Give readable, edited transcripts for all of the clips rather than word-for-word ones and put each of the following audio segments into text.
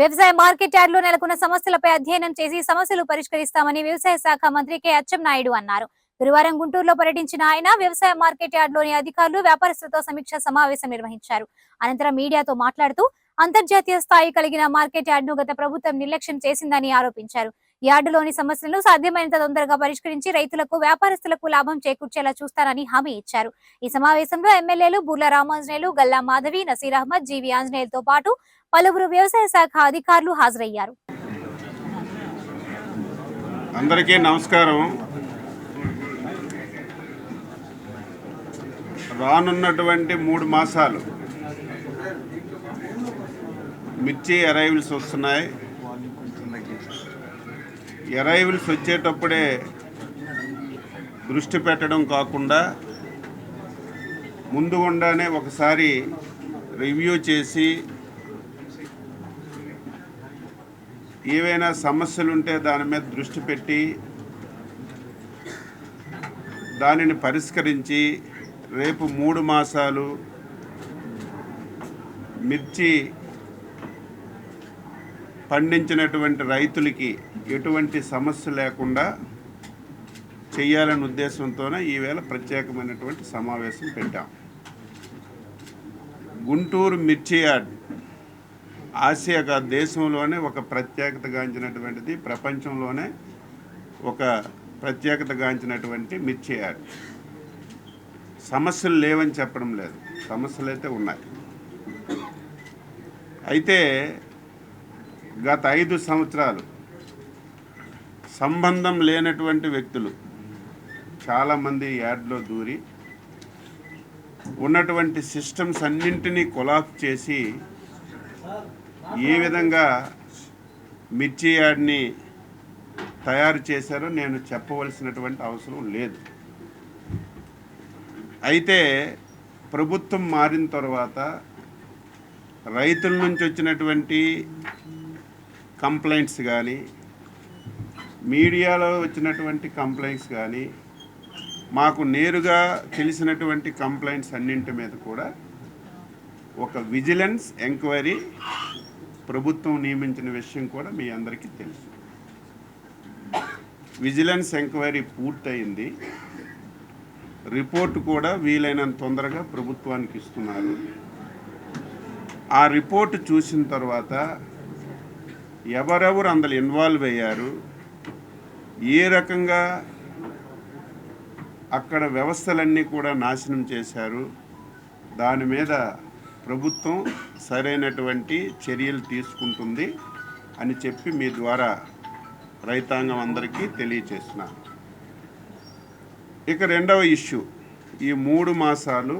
వ్యవసాయ మార్కెట్ యార్డులో నెలకొన్న సమస్యలపై అధ్యయనం చేసి సమస్యలు పరిష్కరిస్తామని వ్యవసాయ శాఖ మంత్రి కె అచ్చెన్నాయుడు అన్నారు. గురువారం గుంటూరులో పర్యటించిన ఆయన వ్యవసాయ మార్కెట్ యార్డులోని అధికారులు వ్యాపారస్తులతో సమీక్ష సమావేశం నిర్వహించారు. అనంతరం మీడియాతో మాట్లాడుతూ అంతర్జాతీయ స్థాయి కలిగిన మార్కెట్ యార్డును గత ప్రభుత్వం నిర్లక్ష్యం చేసిందని ఆరోపించారు. యార్డులోని సమస్యలను సాధ్యమైనంత తొందరగా పరిష్కరించి రైతులకు వ్యాపారస్తులకు లాభం చేకూర్చేలా చూస్తారని హామీ ఇచ్చారు. ఈ సమావేశంలో ఎమ్మెల్యేలు బుర్ల రామాంజనేయులు, గల్లా మాధవి, నసీర్ అహ్మద్, జీవి ఆంజనేయులతో పాటు పలువురు వ్యవసాయ శాఖ అధికారులు హాజరయ్యారు. అందరికీ నమస్కారం. రానున్నటువంటి 3 మాసాలు మిర్చి అరైవల్స్ వస్తున్నాయి. అరైవల్స్ వచ్చేటప్పుడే దృష్టి పెట్టడం కాకుండా ముందుగానే ఒకసారి రివ్యూ చేసి ఏవైనా సమస్యలు ఉంటే దాని మీద దృష్టి పెట్టి దానిని పరిష్కరించి రేపు 3 మాసాలు మిర్చి పండించినటువంటి రైతులకి ఎటువంటి సమస్య లేకుండా చేయాలనే ఉద్దేశంతోనే ఈవేళ ప్రత్యేకమైనటువంటి సమావేశం పెట్టాం. గుంటూరు మిర్చి యార్డ్ ఆసియా దేశంలోనే ఒక ప్రత్యేకతగాంచినటువంటిది, ప్రపంచంలోనే ఒక ప్రత్యేకతగాంచినటువంటి మిర్చి యార్డ్. సమస్యలు లేవని చెప్పడం లేదు, సమస్యలు అయితే ఉన్నాయి. అయితే గత 5 సంవత్సరాలు సంబంధం లేనటువంటి వ్యక్తులు చాలామంది యార్డ్లో దూరి ఉన్నటువంటి సిస్టమ్స్ అన్నింటినీ కొలాప్స్ చేసి ఏ విధంగా మిర్చి యార్డ్ని తయారు చేశారో నేను చెప్పవలసినటువంటి అవసరం లేదు. అయితే ప్రభుత్వం మారిన తర్వాత రైతుల నుంచి వచ్చినటువంటి కంప్లైంట్స్ కానీ, మీడియాలో వచ్చినటువంటి కంప్లైంట్స్ కానీ, మాకు నేరుగా తెలిసినటువంటి కంప్లైంట్స్ అన్నింటి మీద కూడా ఒక విజిలెన్స్ ఎంక్వైరీ ప్రభుత్వం నియమించిన విషయం కూడా మీ అందరికీ తెలుసు. విజిలెన్స్ ఎంక్వైరీ పూర్తయింది. రిపోర్టు కూడా వీలైనంత తొందరగా ప్రభుత్వానికి ఇస్తున్నారు. ఆ రిపోర్టు చూసిన తర్వాత ఎవరెవరు అందులో ఇన్వాల్వ్ అయ్యారు, ఏ రకంగా అక్కడ వ్యవస్థలన్నీ కూడా నాశనం చేశారు, దాని మీద ప్రభుత్వం సరైనటువంటి చర్యలు తీసుకుంటుంది అని చెప్పి మీ ద్వారా రైతాంగం అందరికీ తెలియచేస్తున్నాను. ఇక రెండవ ఇష్యూ, ఈ 3 మాసాలు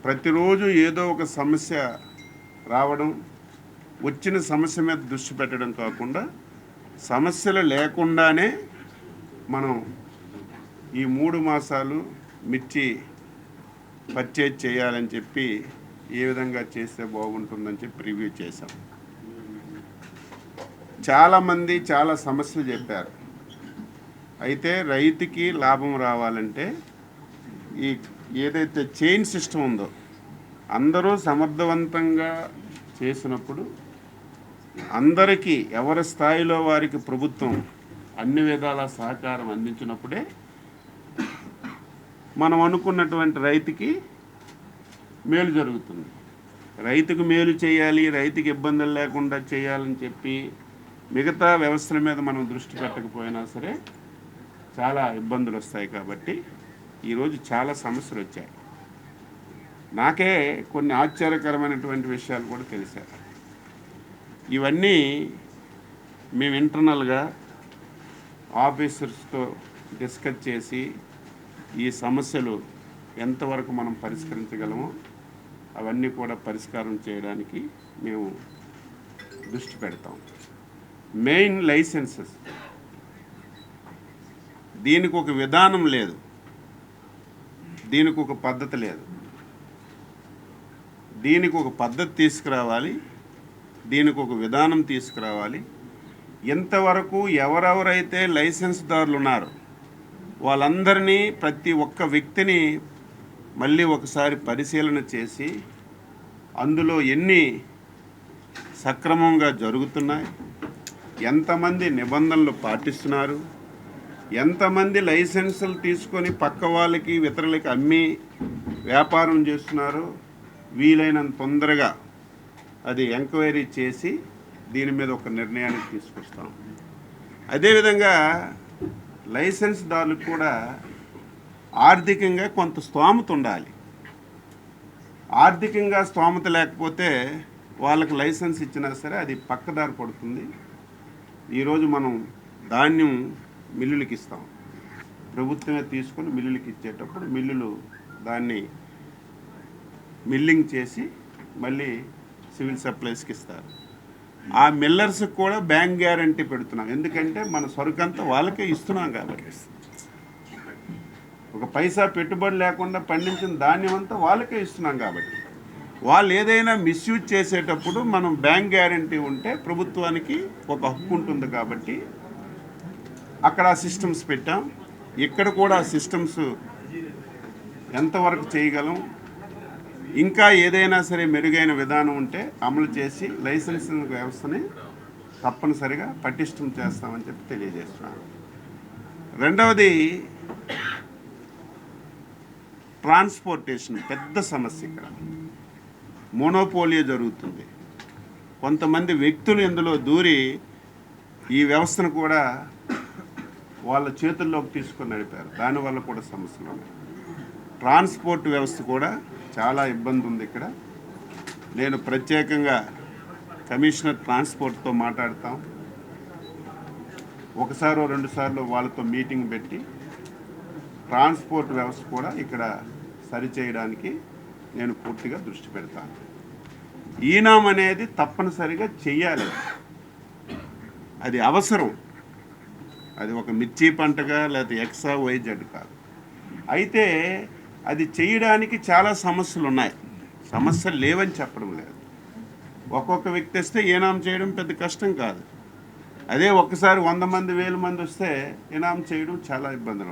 ప్రతిరోజు ఏదో ఒక సమస్య రావడం, వచ్చిన సమస్య మీద దృష్టి పెట్టడం కాకుండా సమస్యలు లేకుండానే మనం ఈ 3 మాసాలు మిర్చి పర్చేజ్ చేయాలని చెప్పి ఏ విధంగా చేస్తే బాగుంటుందని చెప్పి రివ్యూ చేశాం. చాలామంది చాలా సమస్యలు చెప్పారు. అయితే రైతుకి లాభం రావాలంటే ఈ ఏదైతే చైన్ సిస్టమ్ ఉందో అందరూ సమర్థవంతంగా చేసినప్పుడు, అందరికీ ఎవరి స్థాయిలో వారికి ప్రభుత్వం అన్ని విధాల సహకారం అందించినప్పుడే మనం అనుకున్నటువంటి రైతుకి మేలు జరుగుతుంది. రైతుకు మేలు చేయాలి, రైతుకి ఇబ్బందులు లేకుండా చేయాలని చెప్పి మిగతా వ్యవస్థల మీద మనం దృష్టి పెట్టకపోయినా సరే చాలా ఇబ్బందులు వస్తాయి. కాబట్టి ఈరోజు చాలా సమస్యలు వచ్చాయి. నాకే కొన్ని ఆశ్చర్యకరమైనటువంటి విషయాలు కూడా తెలిసాయి. ఇవన్నీ మేము ఇంటర్నల్గా ఆఫీసర్స్తో డిస్కస్ చేసి ఈ సమస్యలు ఎంతవరకు మనం పరిష్కరించగలమో అవన్నీ కూడా పరిష్కారం చేయడానికి మేము దృష్టి పెడతాం. మెయిన్ లైసెన్సెస్, దీనికి ఒక విధానం లేదు, దీనికి ఒక పద్ధతి లేదు. దీనికి ఒక పద్ధతి తీసుకురావాలి, దీనికి ఒక విధానం తీసుకురావాలి. ఇంతవరకు ఎవరెవరైతే లైసెన్స్దారులు ఉన్నారో వాళ్ళందరినీ, ప్రతి ఒక్క వ్యక్తిని మళ్ళీ ఒకసారి పరిశీలన చేసి అందులో ఎన్ని సక్రమంగా జరుగుతున్నాయి, ఎంతమంది నిబంధనలు పాటిస్తున్నారు, ఎంతమంది లైసెన్సులు తీసుకొని పక్క వాళ్ళకి ఇతరులకి అమ్మి వ్యాపారం చేస్తున్నారు, వీలైనంత తొందరగా అది ఎంక్వైరీ చేసి దీని మీద ఒక నిర్ణయానికి తీసుకొస్తాం. అదేవిధంగా లైసెన్స్దారులకు కూడా ఆర్థికంగా కొంత స్తోమత ఉండాలి. ఆర్థికంగా స్తోమత లేకపోతే వాళ్ళకి లైసెన్స్ ఇచ్చినా సరే అది పక్కదారి పడుతుంది. ఈరోజు మనం ధాన్యం మిల్లులకి ఇస్తాం, ప్రభుత్వమే తీసుకొని మిల్లులకి ఇచ్చేటప్పుడు మిల్లులు దాన్ని మిల్లింగ్ చేసి మళ్ళీ సివిల్ సప్లైస్కి ఇస్తారు. ఆ మిల్లర్స్కి కూడా బ్యాంక్ గ్యారంటీ పెడుతున్నాం, ఎందుకంటే మన సరుకంతా వాళ్ళకే ఇస్తున్నాం కాబట్టి. ఒక పైసా పెట్టుబడి లేకుండా పండించిన ధాన్యం అంతా వాళ్ళకే ఇస్తున్నాం కాబట్టి వాళ్ళు ఏదైనా మిస్యూజ్ చేసేటప్పుడు మనం బ్యాంక్ గ్యారంటీ ఉంటే ప్రభుత్వానికి ఒక హక్కు ఉంటుంది కాబట్టి అక్కడ ఆ సిస్టమ్స్ పెట్టాం. ఇక్కడ కూడా ఆ సిస్టమ్స్ ఎంతవరకు చేయగలం, ఇంకా ఏదైనా సరే మెరుగైన విధానం ఉంటే అమలు చేసి లైసెన్సింగ్ వ్యవస్థని తప్పనిసరిగా పటిష్టం చేస్తామని చెప్పి తెలియజేస్తున్నాను. రెండవది ట్రాన్స్పోర్టేషన్ పెద్ద సమస్య. ఇక్కడ మోనోపోలియో జరుగుతుంది. కొంతమంది వ్యక్తులు ఇందులో దూరి ఈ వ్యవస్థను కూడా వాళ్ళ చేతుల్లోకి తీసుకొని నడిపారు. దానివల్ల కూడా సమస్యలు ఉన్నాయి. ట్రాన్స్పోర్ట్ వ్యవస్థ కూడా చాలా ఇబ్బంది ఉంది. ఇక్కడ నేను ప్రత్యేకంగా కమిషనర్ ట్రాన్స్పోర్ట్తో మాట్లాడతాం. ఒకసారో రెండుసార్లు వాళ్ళతో మీటింగ్ పెట్టి ట్రాన్స్పోర్ట్ వ్యవస్థ కూడా ఇక్కడ సరిచేయడానికి నేను పూర్తిగా దృష్టి పెడతాను. ఈనాం అనేది తప్పనిసరిగా చెయ్యాలి, అది అవసరం. అది ఒక మిర్చి పంటగా లేకపోతే ఎక్సా వైజెడ్ కాదు. అయితే అది చేయడానికి చాలా సమస్యలు ఉన్నాయి. సమస్యలు లేవని చెప్పడం లేదు. ఒక్కొక్క వ్యక్తి వస్తే ఈనాం చేయడం పెద్ద కష్టం కాదు. అదే ఒక్కసారి 100 మంది 1000 మంది వస్తే ఈనాం చేయడం చాలా ఇబ్బందులు.